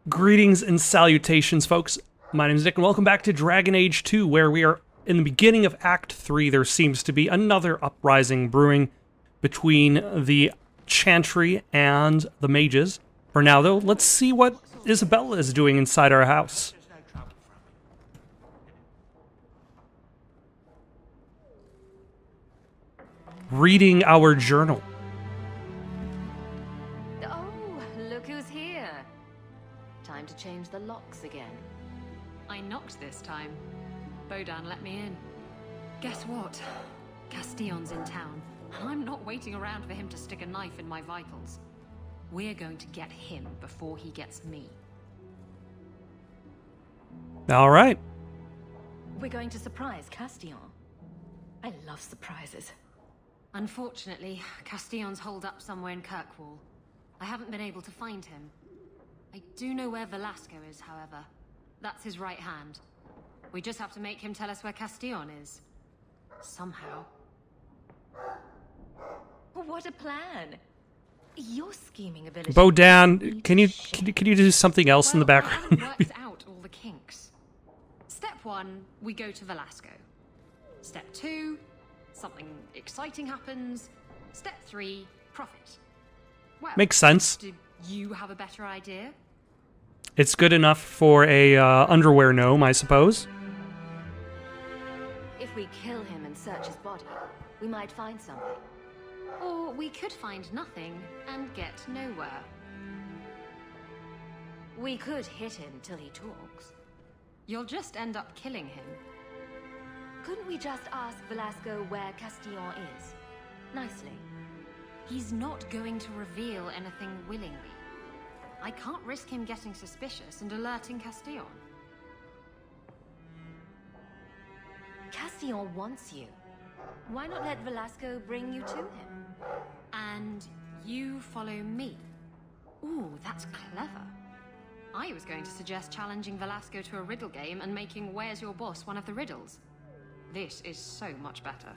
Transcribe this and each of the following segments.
Greetings and salutations, folks. My name is Nick, and welcome back to Dragon Age 2, where we are in the beginning of Act 3. There seems to be another uprising brewing between the Chantry and the mages. For now, though, let's see what Isabella is doing inside our house. Reading our journal. Time to change the locks again. I knocked this time. Bodan let me in. Guess what? Castillon's in town. I'm not waiting around for him to stick a knife in my vitals. We're going to get him before he gets me. All right. We're going to surprise Castillon. I love surprises. Unfortunately, Castillon's holed up somewhere in Kirkwall. I haven't been able to find him. I do know where Velasco is, however. That's his right hand. We just have to make him tell us where Castillon is. Somehow. What a plan! Your scheming ability. Bodan, can you do something else in the background? I haven't worked out all the kinks. Step 1, we go to Velasco. Step 2, something exciting happens. Step 3, profit. Well, makes sense. Do you have a better idea? It's good enough for a underwear gnome, I suppose. If we kill him and search his body, we might find something. Or we could find nothing and get nowhere. We could hit him till he talks. You'll just end up killing him. Couldn't we just ask Velasco where Castillon is? Nicely. He's not going to reveal anything willingly. I can't risk him getting suspicious and alerting Castillon. Castillon wants you. Why not let Velasco bring you to him? And you follow me. Ooh, that's clever. I was going to suggest challenging Velasco to a riddle game and making Where's Your Boss one of the riddles. This is so much better.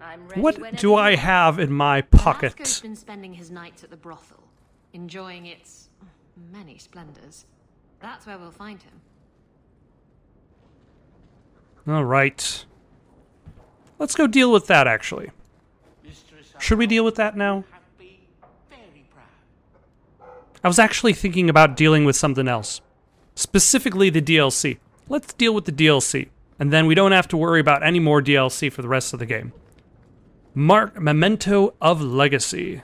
I'm ready. What do I have in my pocket? Velasco's been spending his nights at the brothel, enjoying its many splendors. That's where we'll find him. All right. Let's go deal with that, actually. Should we deal with that now? I was actually thinking about dealing with something else. Specifically the DLC. Let's deal with the DLC. And then we don't have to worry about any more DLC for the rest of the game. Memento of Legacy.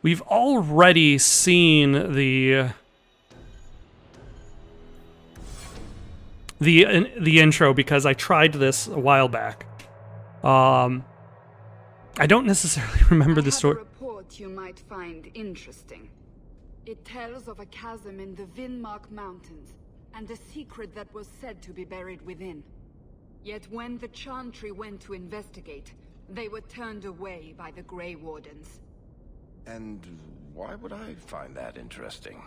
We've already seen the intro because I tried this a while back. I don't necessarily remember the story. I have a report you might find interesting. It tells of a chasm in the Vinmark Mountains and a secret that was said to be buried within. Yet when the Chantry went to investigate, they were turned away by the Grey Wardens. And why would I find that interesting?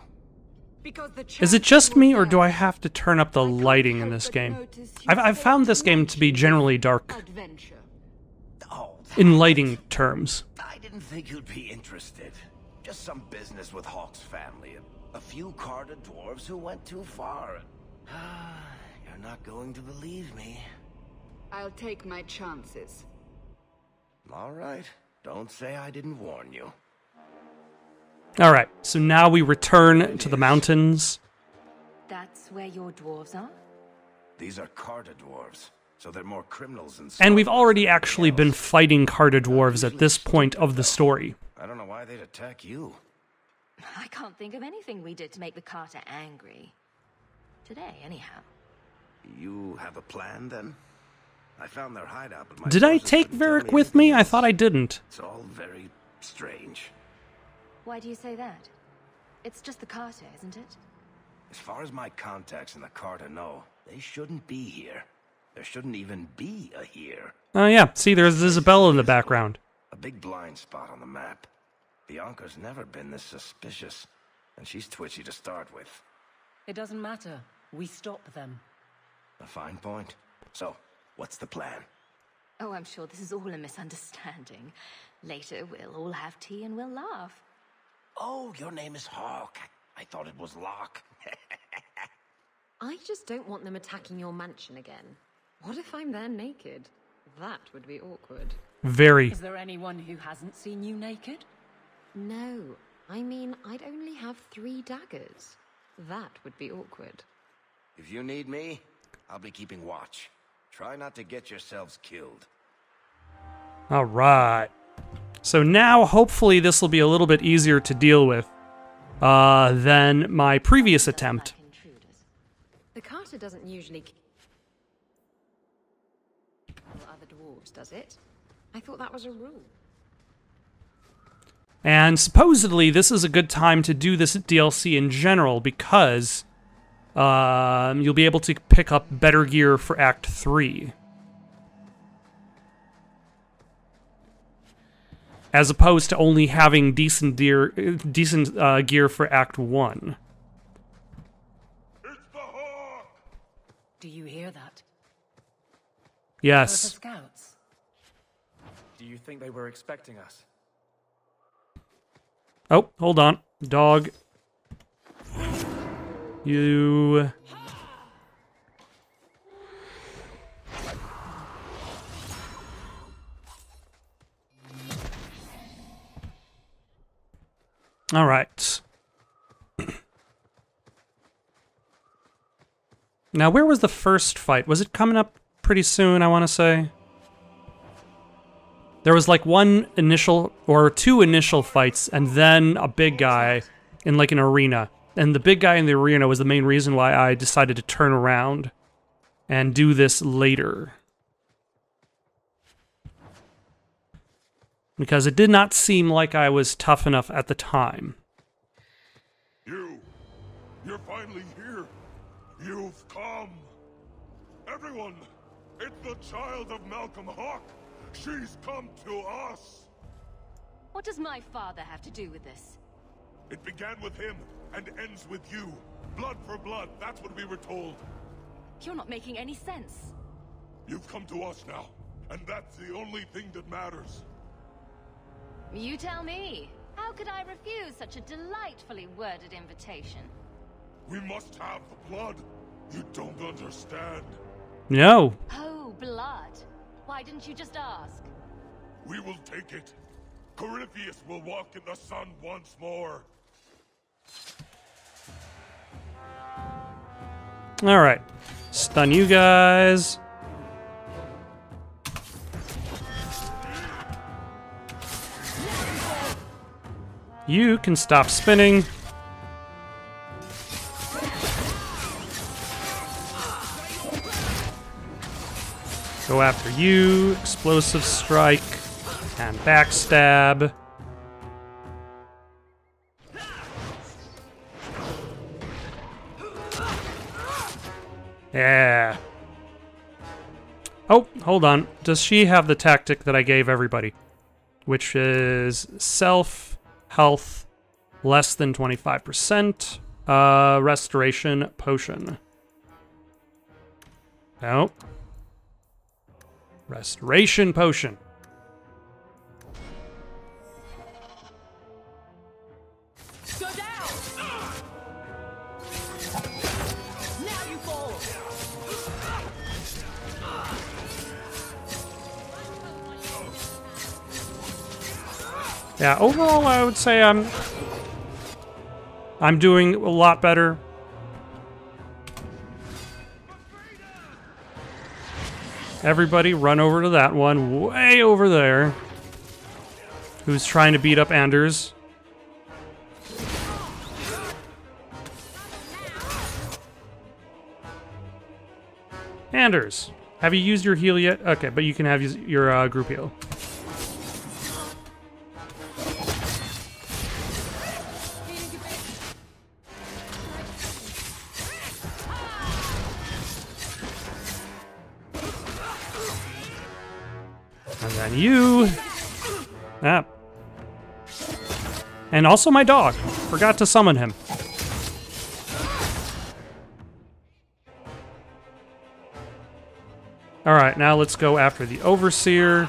Because the Is it just me, or do I have to turn up the lighting in this game? I've found this game to be generally dark Oh, in lighting terms. I didn't think you'd be interested. Just some business with Hawk's family. A few Carter dwarves who went too far. You're not going to believe me. I'll take my chances. All right. Don't say I didn't warn you. All right, so now we return to the mountains. That's where your dwarves are? These are Carter dwarves, so they're more criminals than And we've already actually been fighting Carter dwarves at this point of the story. I don't know why they'd attack you. I can't think of anything we did to make the Carter angry. Today, anyhow. You have a plan, then? I found their hideout, but my Did I sources take couldn't tell Varric me with anything me? I else. thought I didn't. It's all very strange. Why do you say that? It's just the Carter, isn't it? As far as my contacts in the Carter know, they shouldn't be here. There shouldn't even be a here. Oh yeah, see, there's Isabella in the background. A big blind spot on the map. Bianca's never been this suspicious, and she's twitchy to start with. It doesn't matter. We stop them. A fine point. So, what's the plan? Oh, I'm sure this is all a misunderstanding. Later, we'll all have tea and we'll laugh. Oh, your name is Hawk. I thought it was Locke. I just don't want them attacking your mansion again. What if I'm there naked? That would be awkward. Very. Is there anyone who hasn't seen you naked? No, I mean, I'd only have 3 daggers. That would be awkward. If you need me, I'll be keeping watch. Try not to get yourselves killed. All right. So now, hopefully, this will be a little bit easier to deal with than my previous attempt. The Carter doesn't usually kill other dwarves, does it? I thought that was a rule. And supposedly, this is a good time to do this DLC in general because you'll be able to pick up better gear for Act 3. As opposed to only having decent gear for Act 1. It's the Hawk! Do you hear that? Yes. Where are the scouts? Do you think they were expecting us? Oh, hold on. Dog. You... All right. Now, where was the first fight? Was it coming up pretty soon, I want to say? There was like one initial, or 2 initial fights, and then a big guy in like an arena. And the big guy in the arena was the main reason why I decided to turn around and do this later. Because it did not seem like I was tough enough at the time. You're finally here. You've come. Everyone, it's the child of Malcolm Hawk. She's come to us. What does my father have to do with this? It began with him and ends with you. Blood for blood, that's what we were told. You're not making any sense. You've come to us now, and that's the only thing that matters. You tell me. How could I refuse such a delightfully worded invitation? We must have the blood. You don't understand. No. Oh, blood. Why didn't you just ask? We will take it. Corypheus will walk in the sun once more. All right. Stun you guys. You can stop spinning. Go after you. Explosive strike and backstab. Yeah. Oh, hold on. Does she have the tactic that I gave everybody? Which is self, health, less than 25%, restoration potion. No. Restoration potion. Go down! Now you fall! Yeah, overall I would say I'm doing a lot better. Everybody run over to that one way over there who's trying to beat up Anders. Anders, have you used your heal yet? Okay, but you can have your group heal. And then you. Ah. And also my dog. Forgot to summon him. All Alright, now let's go after the Overseer,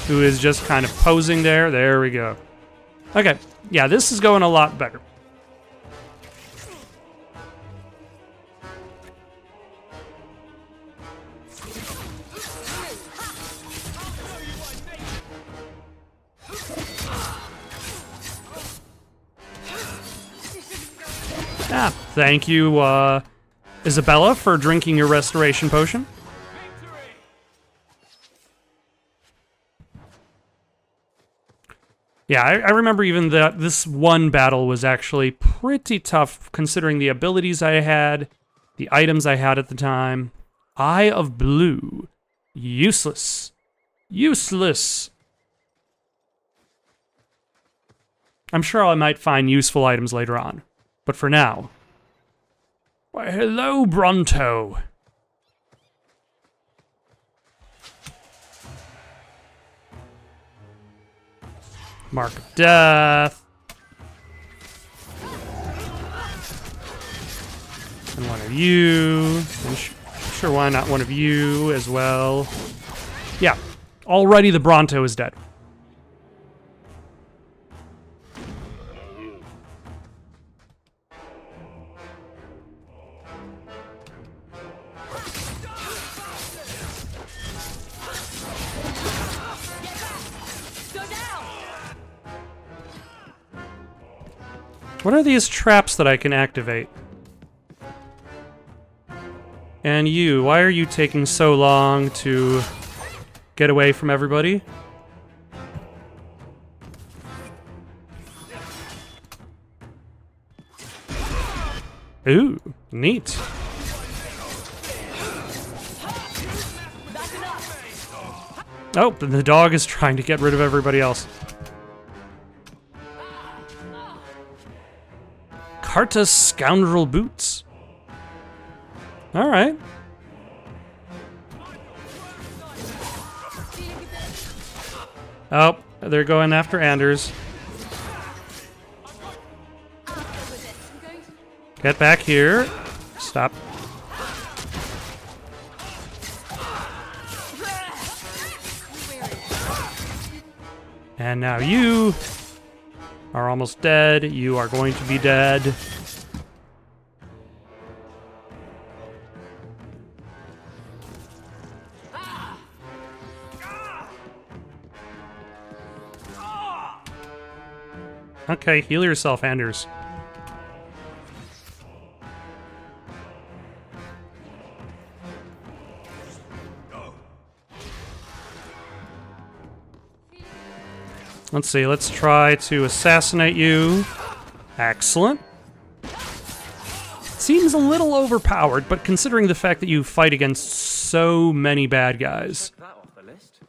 who is just kind of posing there. There we go. Okay, yeah, this is going a lot better. Ah, thank you, Isabella, for drinking your restoration potion. Yeah, I remember even that this one battle was actually pretty tough, considering the abilities I had, the items I had at the time. Eye of Blue. Useless. Useless. I'm sure I might find useful items later on. But for now... Why, hello, Bronto! Mark of Death. And one of you. And sure, why not one of you as well? Yeah, already the Bronto is dead. What are these traps that I can activate? And you, why are you taking so long to get away from everybody? Ooh, neat. Oh, the dog is trying to get rid of everybody else. Carta's Scoundrel Boots. Alright. Oh, they're going after Anders. Get back here. Stop. And now you are almost dead. You are going to be dead. Okay, heal yourself, Anders. Let's see, let's try to assassinate you. Excellent. Seems a little overpowered, but considering the fact that you fight against so many bad guys. Check that off the list.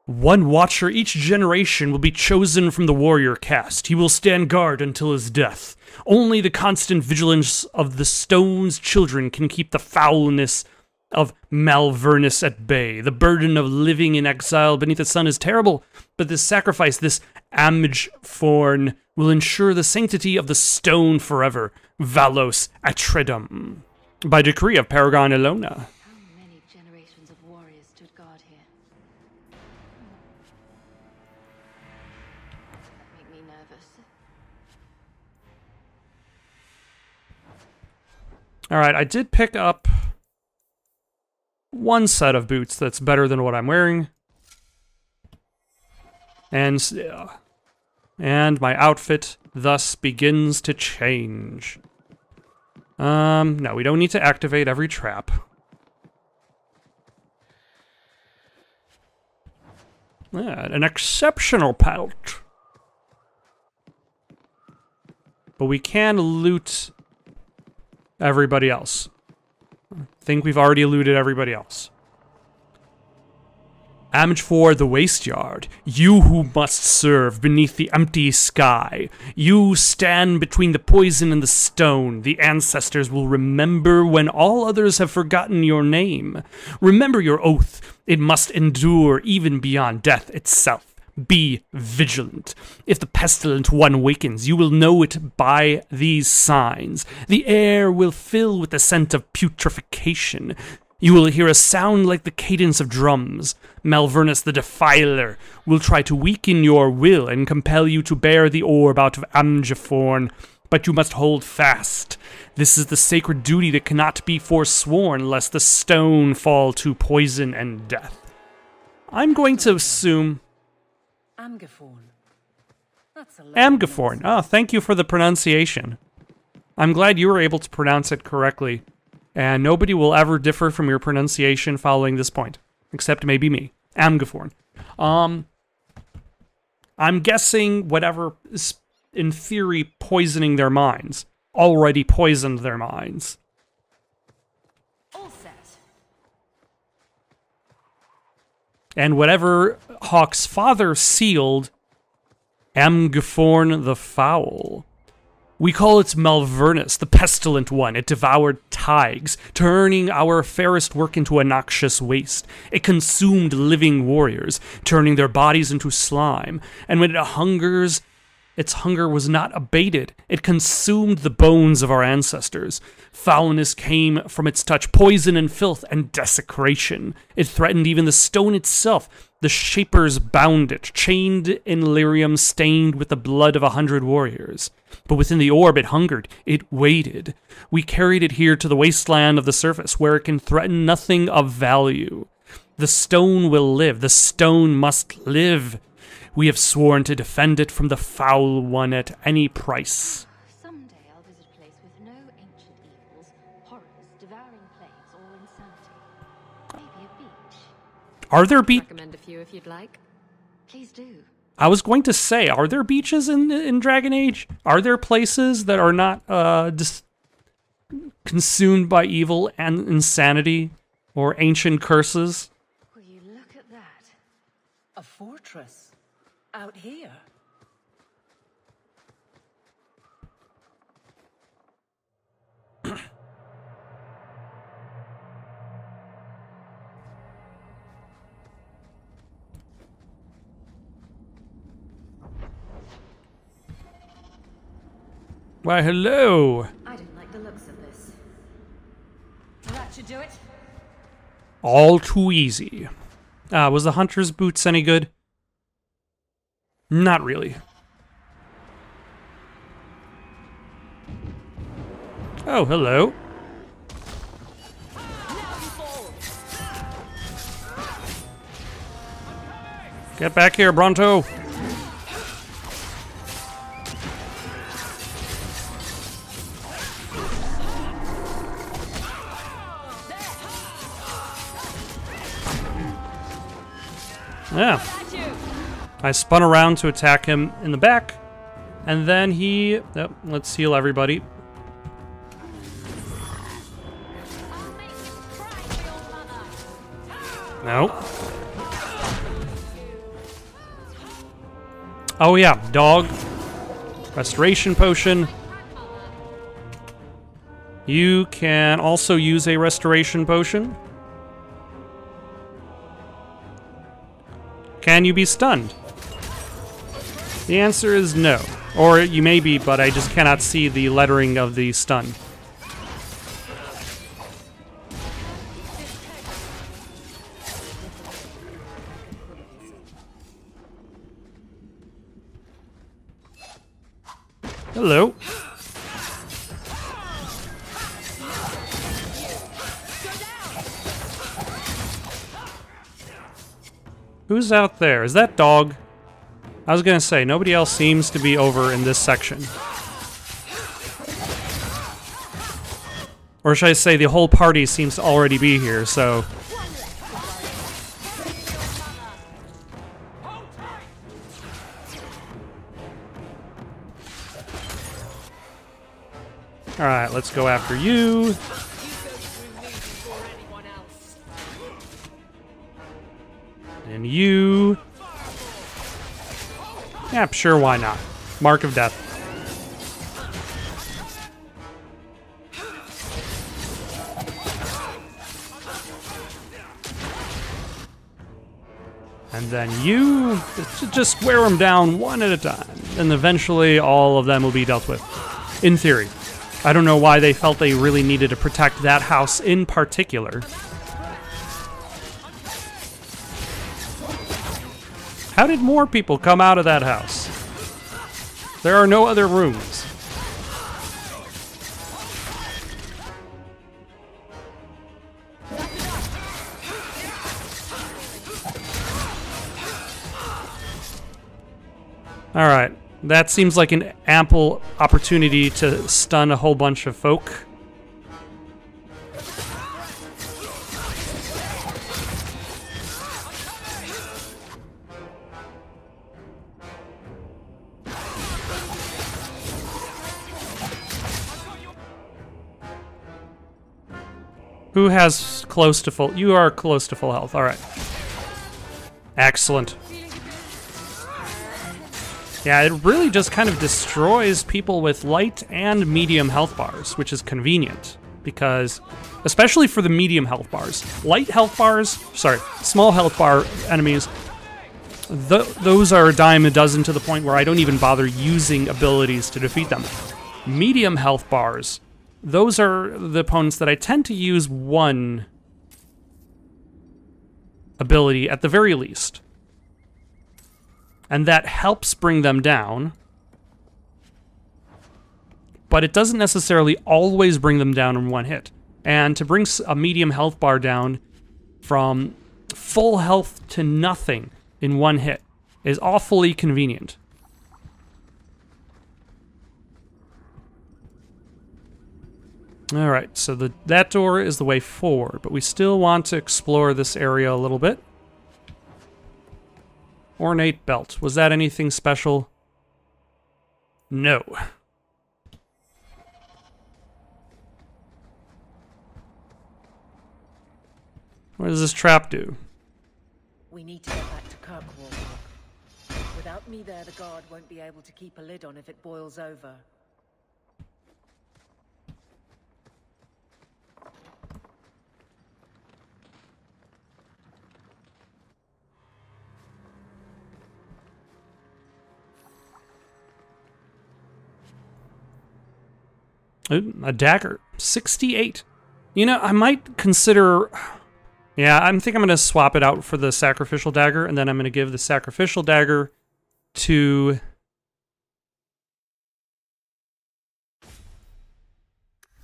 One watcher each generation will be chosen from the warrior caste. He will stand guard until his death. Only the constant vigilance of the Stone's children can keep the foulness of Malvernus at bay. The burden of living in exile beneath the sun is terrible, but this sacrifice, this Amage Forn, will ensure the sanctity of the stone forever. Valos Atredum. By decree of Paragon Ilona. How many generations of warriors stood guard here? That make me nervous. Alright, I did pick up one set of boots that's better than what I'm wearing. And my outfit thus begins to change. No, we don't need to activate every trap. Yeah, an exceptional pelt. But we can loot everybody else. I think we've already looted everybody else. Amage for the Waste Yard. You who must serve beneath the empty sky. You stand between the poison and the stone. The ancestors will remember when all others have forgotten your name. Remember your oath. It must endure even beyond death itself. Be vigilant. If the pestilent one awakens, you will know it by these signs. The air will fill with the scent of putrefaction. You will hear a sound like the cadence of drums. Malvernus the Defiler will try to weaken your will and compel you to bear the orb out of Amgeforn, but you must hold fast. This is the sacred duty that cannot be forsworn, lest the stone fall to poison and death. I'm going to assume... Amgeforn. That's a Amgeforn. Oh, thank you for the pronunciation. I'm glad you were able to pronounce it correctly, and nobody will ever differ from your pronunciation following this point, except maybe me. Amgeforn. I'm guessing whatever is, in theory, poisoning their minds already poisoned their minds. All set. And whatever Hawk's father sealed, Amgeforn the Foul. We call it Malvernus, the pestilent one. It devoured Tigers, turning our fairest work into a noxious waste. It consumed living warriors, turning their bodies into slime. And when it hungers, its hunger was not abated. It consumed the bones of our ancestors. Foulness came from its touch, poison and filth and desecration. It threatened even the stone itself. The Shapers bound it, chained in lyrium stained with the blood of 100 warriors. But within the orb it hungered, it waited. We carried it here to the wasteland of the surface, where it can threaten nothing of value. The stone will live, the stone must live. We have sworn to defend it from the foul one at any price. Someday I'll visit a place with no ancient evils, horrors, devouring plagues, or insanity. Maybe a beach. Are there Recommend a few if you'd like. Please do. I was going to say, are there beaches in Dragon Age? Are there places that are not consumed by evil and insanity or ancient curses? Will you look at that? A fortress. Out here. Why, hello. I didn't like the looks of this. That should do it. All too easy. Was the hunter's boots any good? Not really. Oh, hello. Get back here, Bronto. Yeah. I spun around to attack him in the back, and then he... Oh, let's heal everybody. No. Oh yeah, dog. Restoration potion. You can also use a restoration potion. Can you be stunned? The answer is no. Or you may be, but I just cannot see the lettering of the stun. Hello. Who's out there? Is that dog? I was gonna say, nobody else seems to be over in this section. Or should I say, the whole party seems to already be here, so... Alright, let's go after you. And you... Yeah, sure, why not? Mark of Death. And then you just wear them down one at a time. And eventually all of them will be dealt with. In theory. I don't know why they felt they really needed to protect that house in particular. How did more people come out of that house? There are no other rooms. Alright, that seems like an ample opportunity to stun a whole bunch of folk. Who has close to full? You are close to full health, alright. Excellent. Yeah, it really just kind of destroys people with light and medium health bars, which is convenient. Because, especially for the medium health bars, light health bars, sorry, small health bar enemies, those are a dime a dozen to the point where I don't even bother using abilities to defeat them. Medium health bars, those are the opponents that I tend to use one ability at the very least. And that helps bring them down. But it doesn't necessarily always bring them down in one hit. And to bring a medium health bar down from full health to nothing in one hit is awfully convenient. Alright, so that door is the way forward, but we still want to explore this area a little bit. Ornate belt. Was that anything special? No. What does this trap do? We need to get back to Kirkwall. Without me there, the guard won't be able to keep a lid on if it boils over. Ooh, a dagger. 68. You know, I might consider... Yeah, I think I'm going to swap it out for the sacrificial dagger, and then I'm going to give the sacrificial dagger to...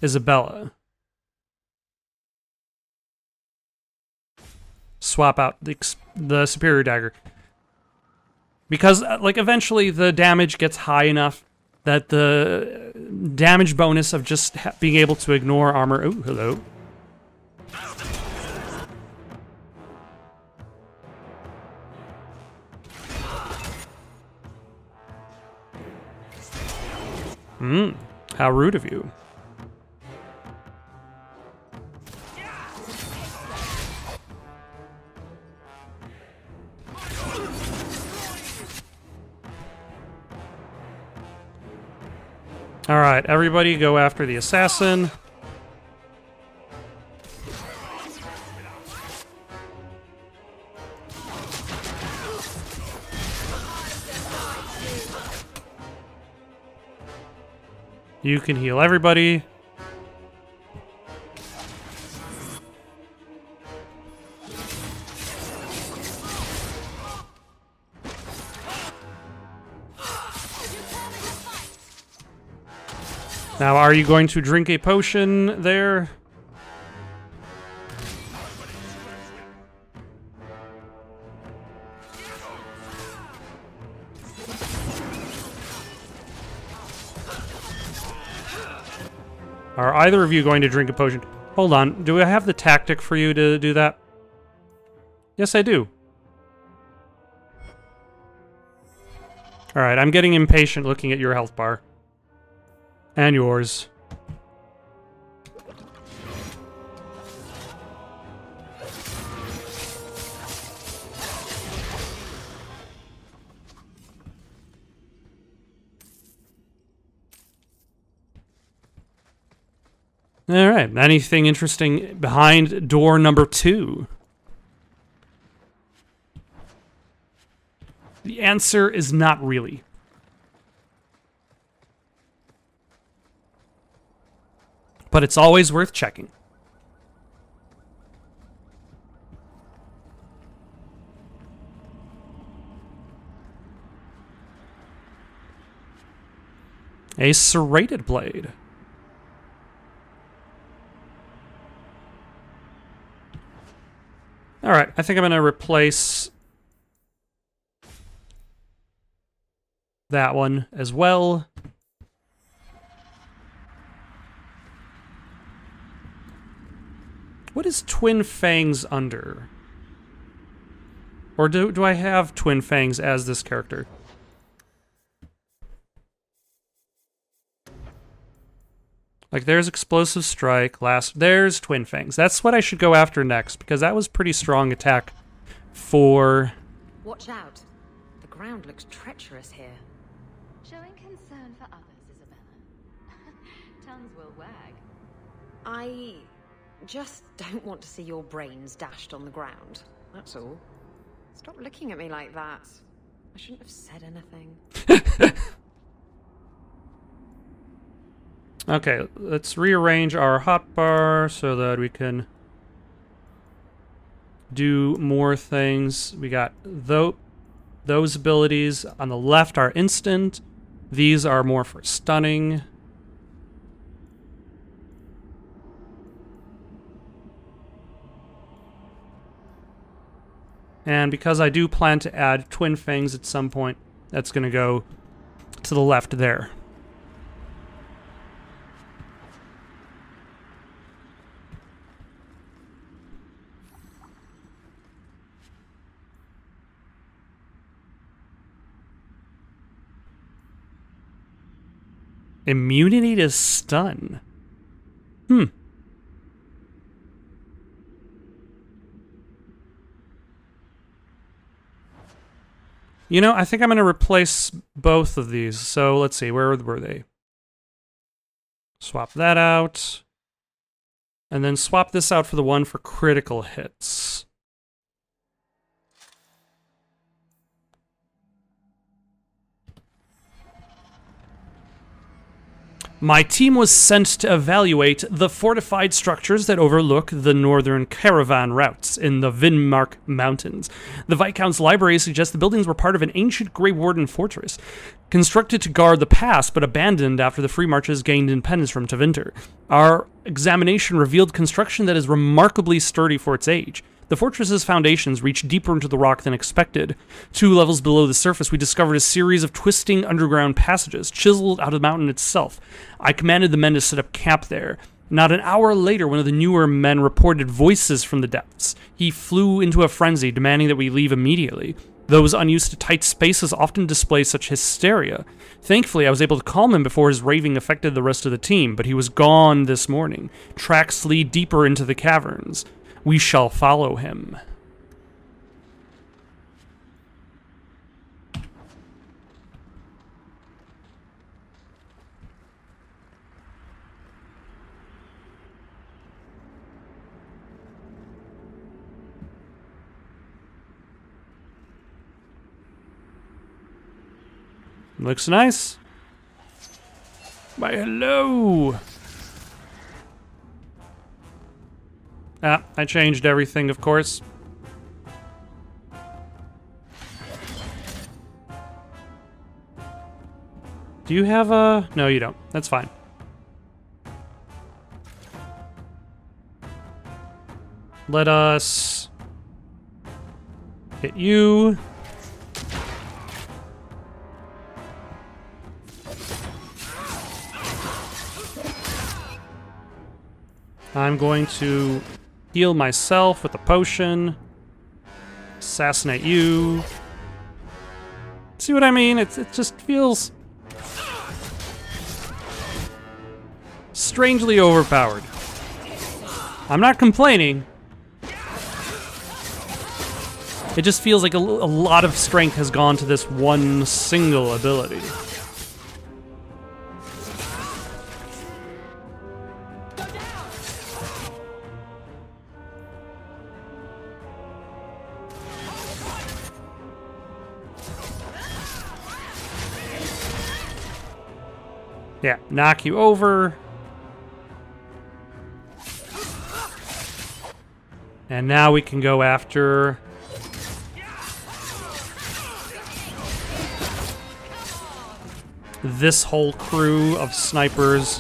Isabella. Swap out the superior dagger. Because, like, eventually the damage gets high enough that the damage bonus of just being able to ignore armor... Oh, hello. How rude of you. Alright, everybody go after the assassin. You can heal everybody. Now, are you going to drink a potion there? Are either of you going to drink a potion? Hold on, do I have the tactic for you to do that? Yes, I do. Alright, I'm getting impatient looking at your health bar. And yours. Alright, anything interesting behind door number 2? The answer is not really. But it's always worth checking. A serrated blade. Alright, I think I'm going to replace that one as well. What is Twin Fangs under? Or do I have Twin Fangs as this character? Like, there's Explosive Strike, there's Twin Fangs. That's what I should go after next, because that was pretty strong attack for... Watch out. The ground looks treacherous here. Showing concern for others, Isabella. Tongues will wag. I just don't want to see your brains dashed on the ground. That's all. Stop looking at me like that. I shouldn't have said anything. Okay, let's rearrange our hotbar so that we can do more things. We got those abilities. On the left are instant. These are more for stunning. And because I do plan to add Twin Fangs at some point, that's going to go to the left there. Immunity to stun. You know, I think I'm going to replace both of these. So let's see, where were they? Swap that out. And then swap this out for the one for critical hits. My team was sent to evaluate the fortified structures that overlook the northern caravan routes in the Vinmark Mountains. The Viscount's library suggests the buildings were part of an ancient Grey Warden fortress, constructed to guard the pass but abandoned after the Free Marches gained independence from Tevinter. Our examination revealed construction that is remarkably sturdy for its age. The fortress's foundations reach deeper into the rock than expected. 2 levels below the surface, we discovered a series of twisting underground passages, chiseled out of the mountain itself. I commanded the men to set up camp there. Not an hour later, one of the newer men reported voices from the depths. He flew into a frenzy, demanding that we leave immediately. Those unused to tight spaces often display such hysteria. Thankfully, I was able to calm him before his raving affected the rest of the team, but he was gone this morning. Tracks lead deeper into the caverns. We shall follow him. Looks nice. Why, hello. Ah, I changed everything, of course. Do you have a... No, you don't. That's fine. Let us hit you. I'm going to heal myself with a potion. Assassinate you. See what I mean? It just feels strangely overpowered. I'm not complaining. It just feels like a lot of strength has gone to this one single ability. Yeah, knock you over. And now we can go after... this whole crew of snipers.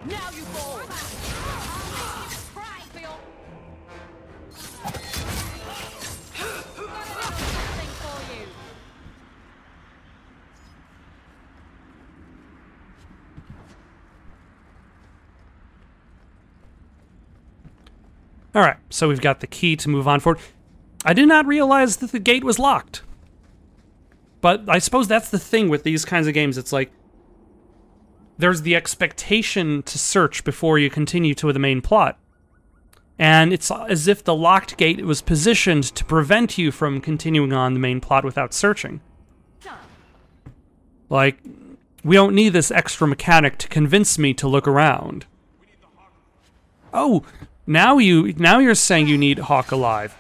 Now you fall! Alright, so we've got the key to move on forward. I did not realize that the gate was locked. But I suppose that's the thing with these kinds of games. It's like, there's the expectation to search before you continue to the main plot. And it's as if the locked gate was positioned to prevent you from continuing on the main plot without searching. Like, we don't need this extra mechanic to convince me to look around. Oh, now you're saying you need Hawk alive.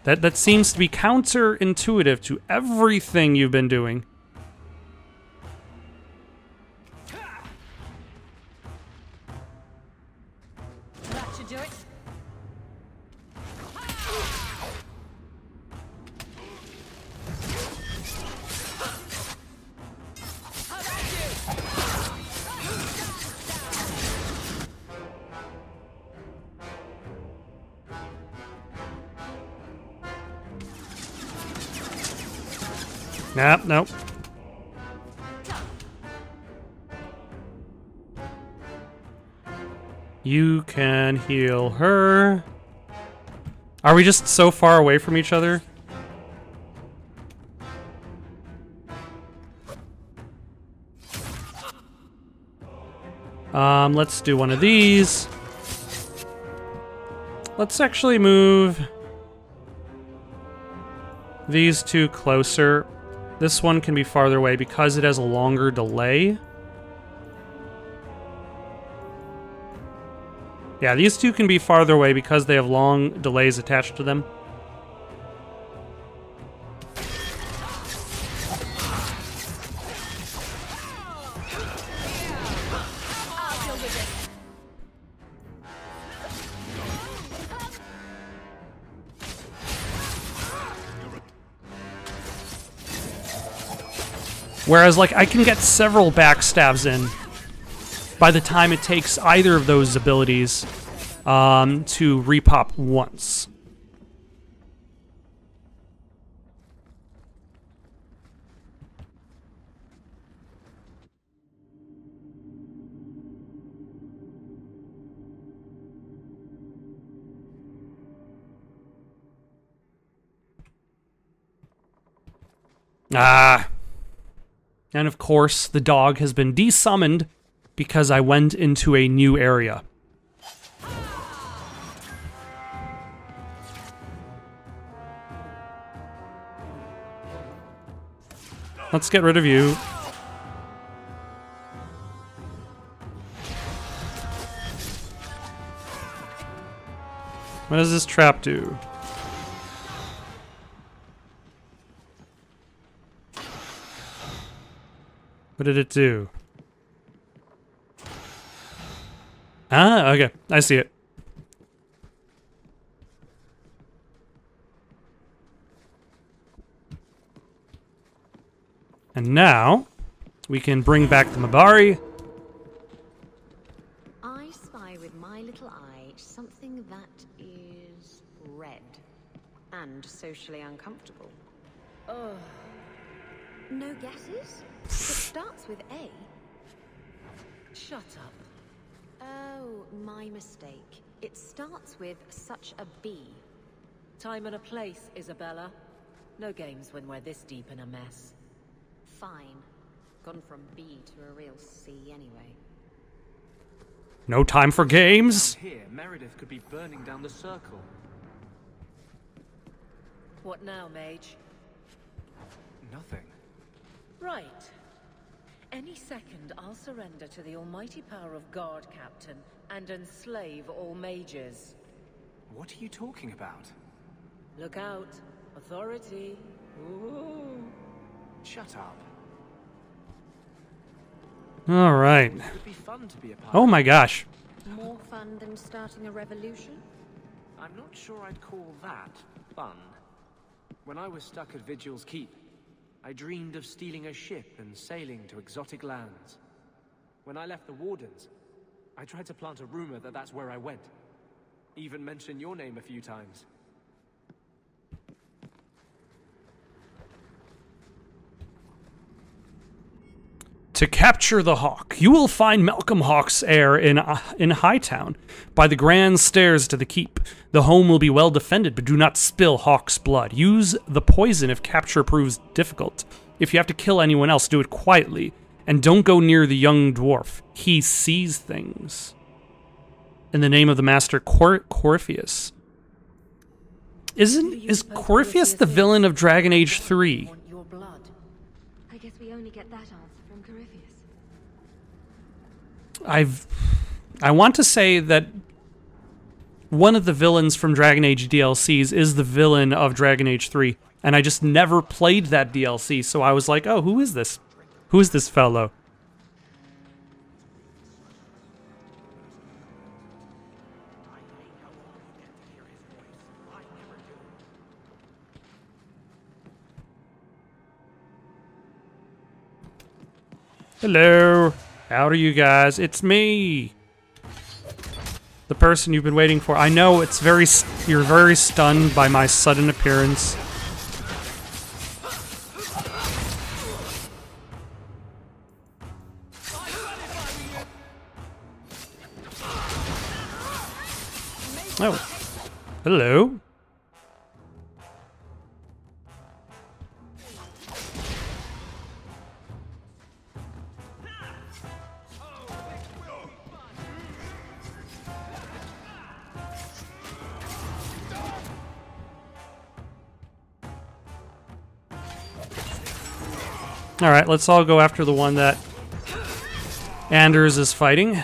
That seems to be counterintuitive to everything you've been doing. That should do it. Nah, nope. You can heal her. Are we just so far away from each other? Let's do one of these. Let's actually move these two closer. This one can be farther away because it has a longer delay. Yeah, these two can be farther away because they have long delays attached to them. Whereas, like, I can get several backstabs in by the time it takes either of those abilities to repop once. Ah. And of course, the dog has been desummoned because I went into a new area. Let's get rid of you. What does this trap do? What did it do? Ah, okay. I see it. And now, we can bring back the Mabari. I spy with my little eye something that is red and socially uncomfortable. Oh, No guesses? It starts with A. shut up. Oh, my mistake. It starts with such a B. Time and a place, Isabella. No games when we're this deep in a mess. Fine. Gone from B to a real C anyway. No time for games. Down here, Meredith could be burning down the circle. What now, mage? Nothing. Right. Any second, I'll surrender to the almighty power of God, Captain, and enslave all mages. What are you talking about? Look out. A Authority. Ooh. Shut up. All right. It would be fun to be a pirate. Oh my gosh. More fun than starting a revolution? I'm not sure I'd call that fun. When I was stuck at Vigil's Keep, I dreamed of stealing a ship and sailing to exotic lands. When I left the Wardens, I tried to plant a rumor that that's where I went. Even mention your name a few times. To capture the Hawk, you will find Malcolm Hawk's heir in Hightown, by the grand stairs to the keep. The home will be well defended, but do not spill Hawk's blood. Use the poison if capture proves difficult. If you have to kill anyone else, do it quietly, and don't go near the young dwarf. He sees things. In the name of the master, Corypheus. Is Corypheus the villain of Dragon Age 3? Want your blood. I guess we only get that answer from Corypheus. I want to say that one of the villains from Dragon Age DLCs is the villain of Dragon Age 3, and I just never played that DLC, so I was like, oh, who is this? Who is this fellow? Hello. How are you guys? It's me. The person you've been waiting for. I know it's you're very stunned by my sudden appearance. Oh. Hello. Alright, let's all go after the one that Anders is fighting.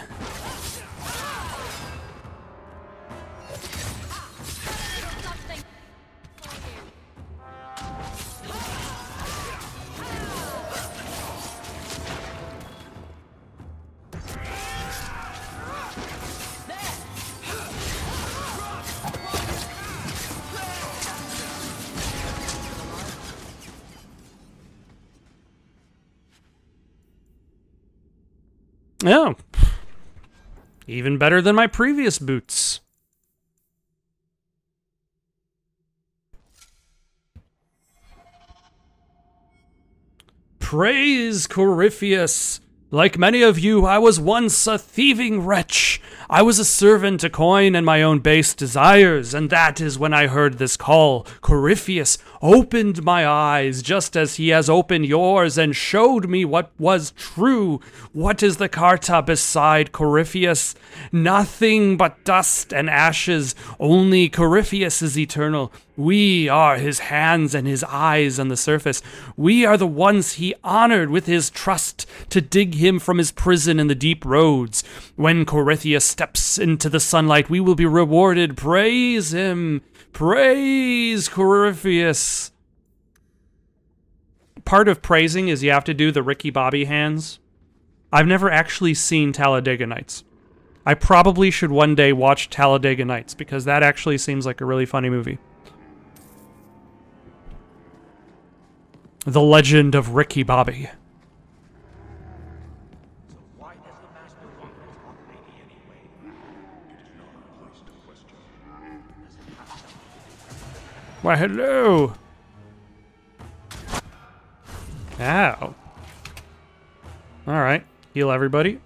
Oh, even better than my previous boots. Praise Corypheus! Like many of you, I was once a thieving wretch. I was a servant to coin and my own base desires, and that is when I heard this call. Corypheus opened my eyes, just as he has opened yours, and showed me what was true. What is the Carta beside Corypheus? Nothing but dust and ashes. Only Corypheus is eternal. We are his hands and his eyes on the surface. We are the ones he honored with his trust to dig him from his prison in the deep roads. When Corypheus steps into the sunlight, we will be rewarded. Praise him. Praise Corypheus. Part of praising is you have to do the Ricky Bobby hands. I've never actually seen Talladega Nights. I probably should one day watch Talladega Nights, because that actually seems like a really funny movie. The Legend of Ricky Bobby. Why does the master want this hot lady anyway? It is not our place to question. Does it have something? Why, hello. Ow. Alright. Heal everybody.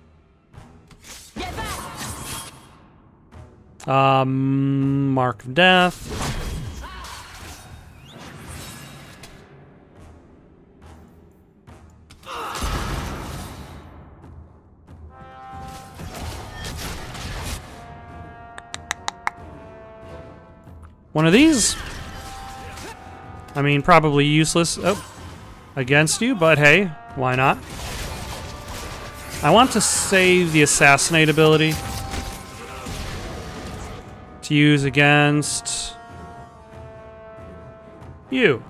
Mark of Death. One of these? I mean, probably useless against you, but hey, why not? I want to save the assassinate ability to use against You.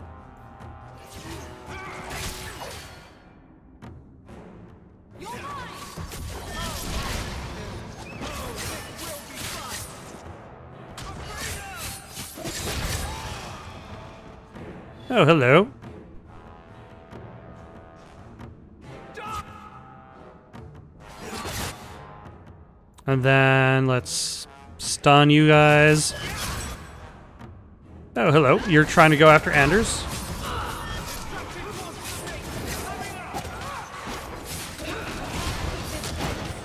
Oh, hello. And then let's stun you guys. Oh, hello. You're trying to go after Anders?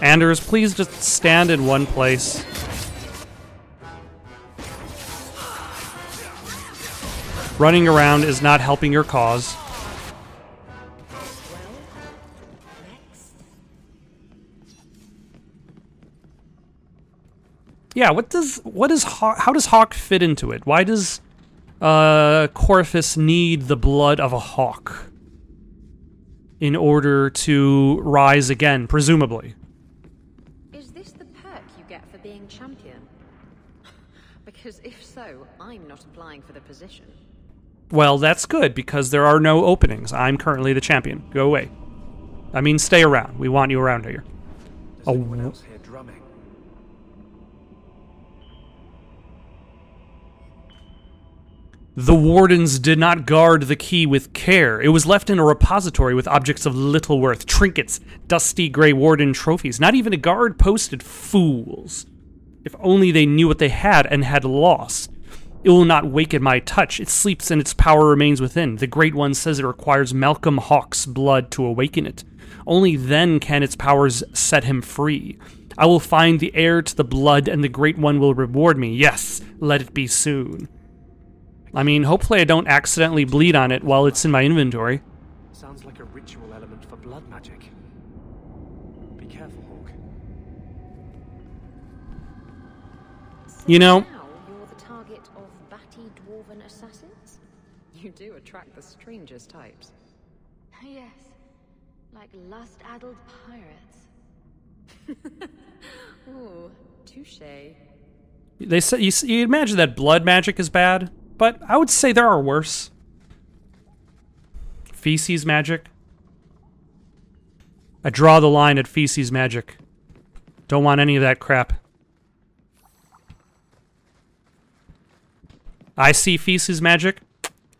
Anders, please just stand in one place. Running around is not helping your cause. Yeah, how does Hawk fit into it? Why does Corypheus need the blood of a hawk in order to rise again, presumably? Is this the perk you get for being champion? Because if so, I'm not applying for the position. Well, that's good, because there are no openings. I'm currently the champion. Go away. I mean, stay around. We want you around here. Does anyone else hear drumming? The wardens did not guard the key with care. It was left in a repository with objects of little worth, trinkets, dusty gray warden trophies. Not even a guard posted. Fools. If only they knew what they had and had lost. It will not waken my touch. It sleeps and its power remains within. The Great One says it requires Malcolm Hawk's blood to awaken it. Only then can its powers set him free. I will find the heir to the blood and the Great One will reward me. Yes, let it be soon. I mean, hopefully I don't accidentally bleed on it while it's in my inventory. Sounds like a ritual element for blood magic. Be careful, Hawk. You know, Now you're the target of batty dwarven assassins? You do attract the strangest types. Yes, like lust-addled pirates. Ooh, touché. they say you imagine that blood magic is bad, but I would say there are worse. Feces magic. I draw the line at feces magic. Don't want any of that crap. I see feces magic,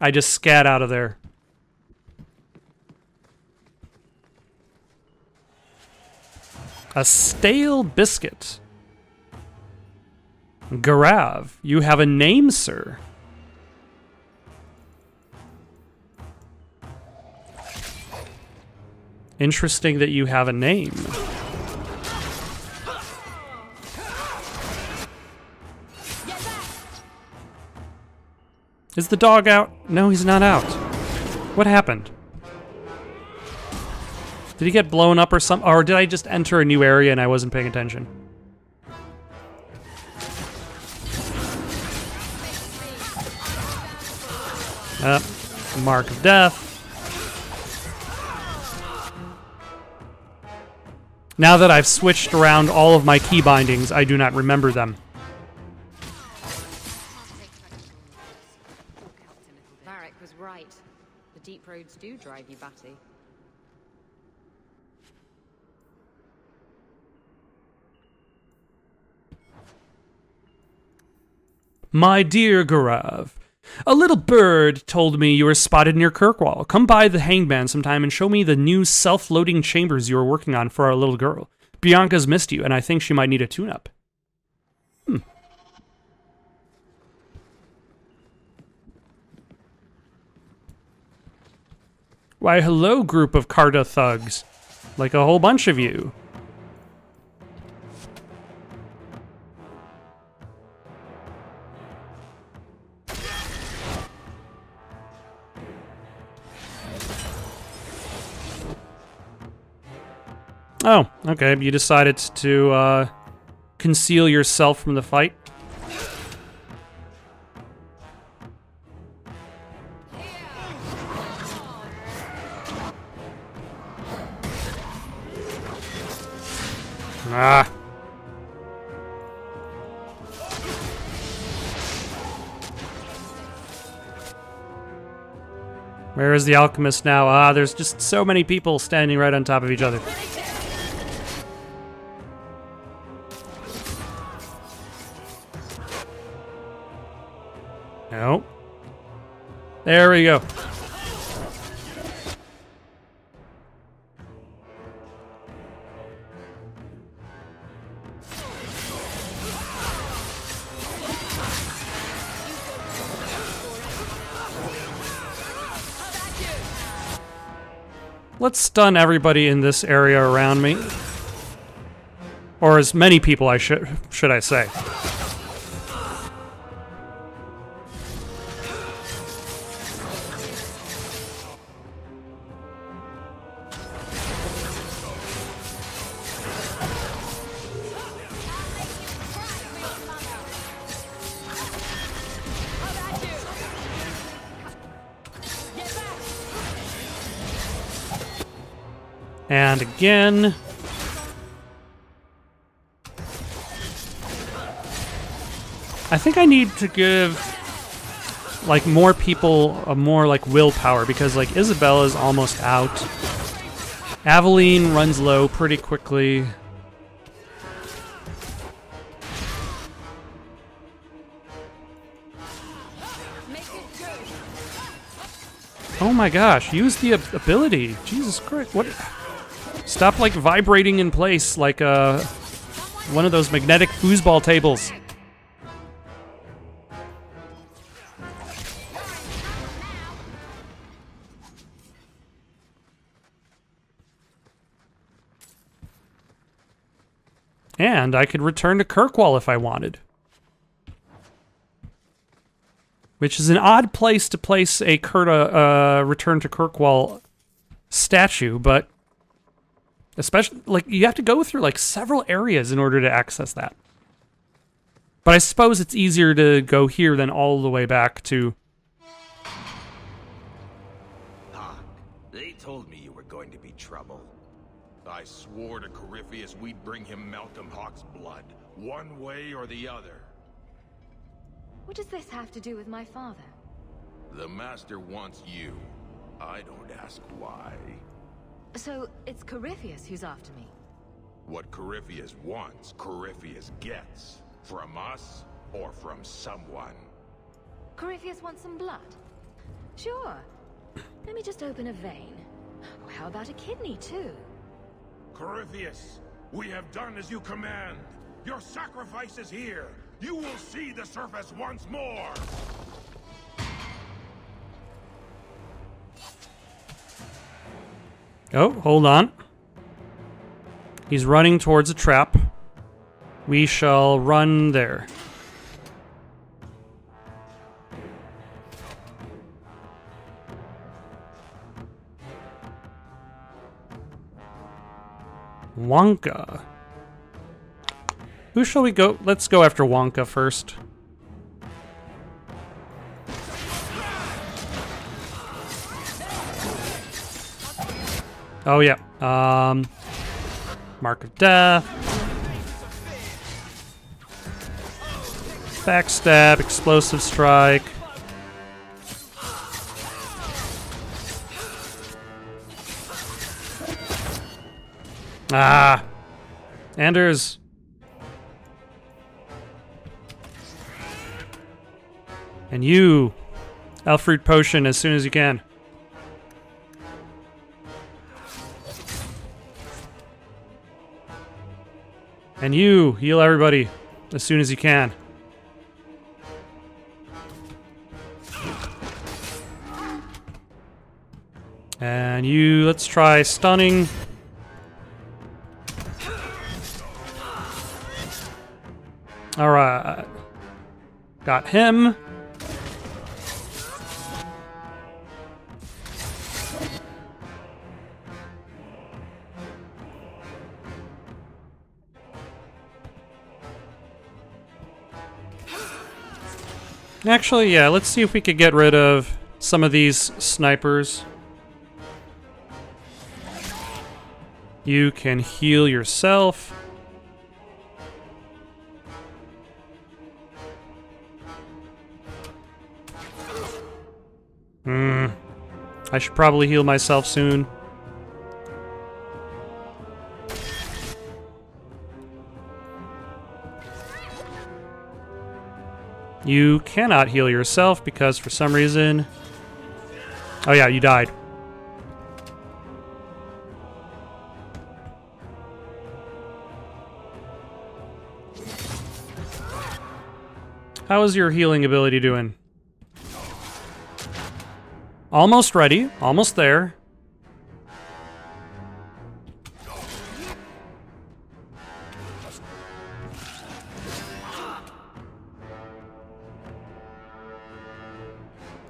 I just scat out of there. A stale biscuit. Garav, you have a name, sir. Interesting that you have a name. Is the dog out? No, he's not out. What happened? Did he get blown up or something? Or did I just enter a new area and I wasn't paying attention? Mark of death. Now that I've switched around all of my key bindings, I do not remember them. Varric was right. The deep roads do drive you batty. My dear Garav, a little bird told me you were spotted near Kirkwall. Come by the hangman sometime and show me the new self-loading chambers you are working on for our little girl. Bianca's missed you, and I think she might need a tune-up. Why, hello, group of Carta thugs. Like a whole bunch of you. Oh, okay. You decided to conceal yourself from the fight. Ah. Where is the alchemist now? Ah, there's just so many people standing right on top of each other. No. There we go. Let's stun everybody in this area around me. Or as many people should I say. And again. I think I need to give like more people a more like willpower because like Isabella's almost out. Aveline runs low pretty quickly. Oh my gosh, use the ability. Jesus Christ, what? Stop like vibrating in place like one of those magnetic foosball tables. And I could return to Kirkwall if I wanted. Which is an odd place to place a return to Kirkwall statue, but especially, like, you have to go through, like, several areas in order to access that. But I suppose it's easier to go here than all the way back to... Ah, they told me you were going to be trouble. I swore to Corypheus we'd bring him Malcolm Hawk's blood, one way or the other. What does this have to do with my father? The Master wants you. I don't ask why. So, it's Corypheus who's after me? What Corypheus wants, Corypheus gets. From us, or from someone. Corypheus wants some blood? Sure. Let me just open a vein. Oh, how about a kidney, too? Corypheus, we have done as you command. Your sacrifice is here. You will see the surface once more. Oh, hold on. He's running towards a trap. We shall run there. Wonka. Who shall we go? Let's go after Wonka first. Oh yeah. Mark of Death. Backstab, Explosive Strike. Ah! Anders! And you! Elfruit Potion as soon as you can. And you! Heal everybody as soon as you can. And you, let's try stunning. Alright. Got him. Actually, yeah, let's see if we could get rid of some of these snipers. You can heal yourself. I should probably heal myself soon. You cannot heal yourself because for some reason... Oh yeah, you died. How is your healing ability doing? Almost ready. Almost there.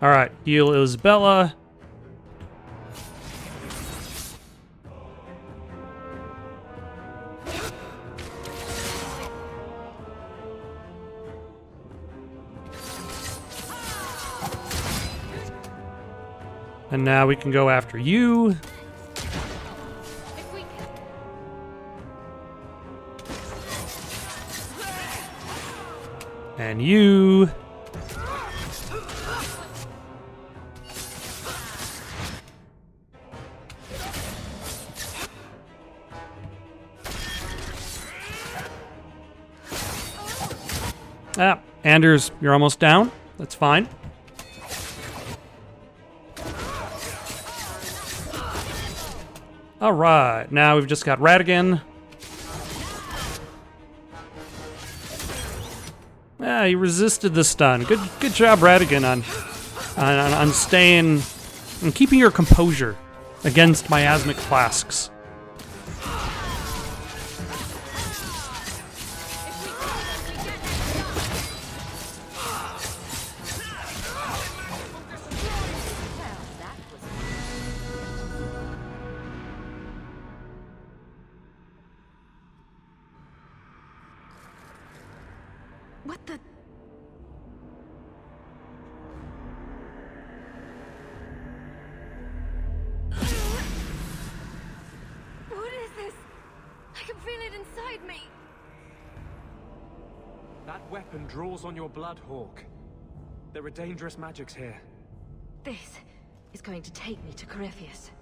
Alright, heal Isabella. And now we can go after you. And you. Ah, Anders, you're almost down. That's fine. Alright, now we've just got Radigan. Yeah, he resisted the stun. Good job, Radigan, on staying and keeping your composure against miasmic flasks. What the... What is this? I can feel it inside me. That weapon draws on your blood, Hawk. There are dangerous magics here. This is going to take me to Corypheus.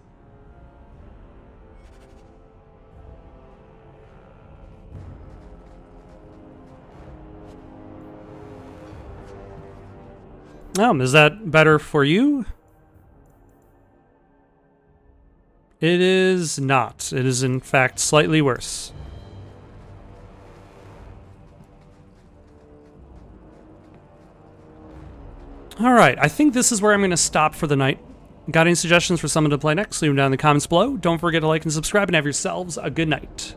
Is that better for you? It is not. It is, in fact, slightly worse. Alright, I think this is where I'm going to stop for the night. Got any suggestions for someone to play next? Leave them down in the comments below. Don't forget to like and subscribe and have yourselves a good night.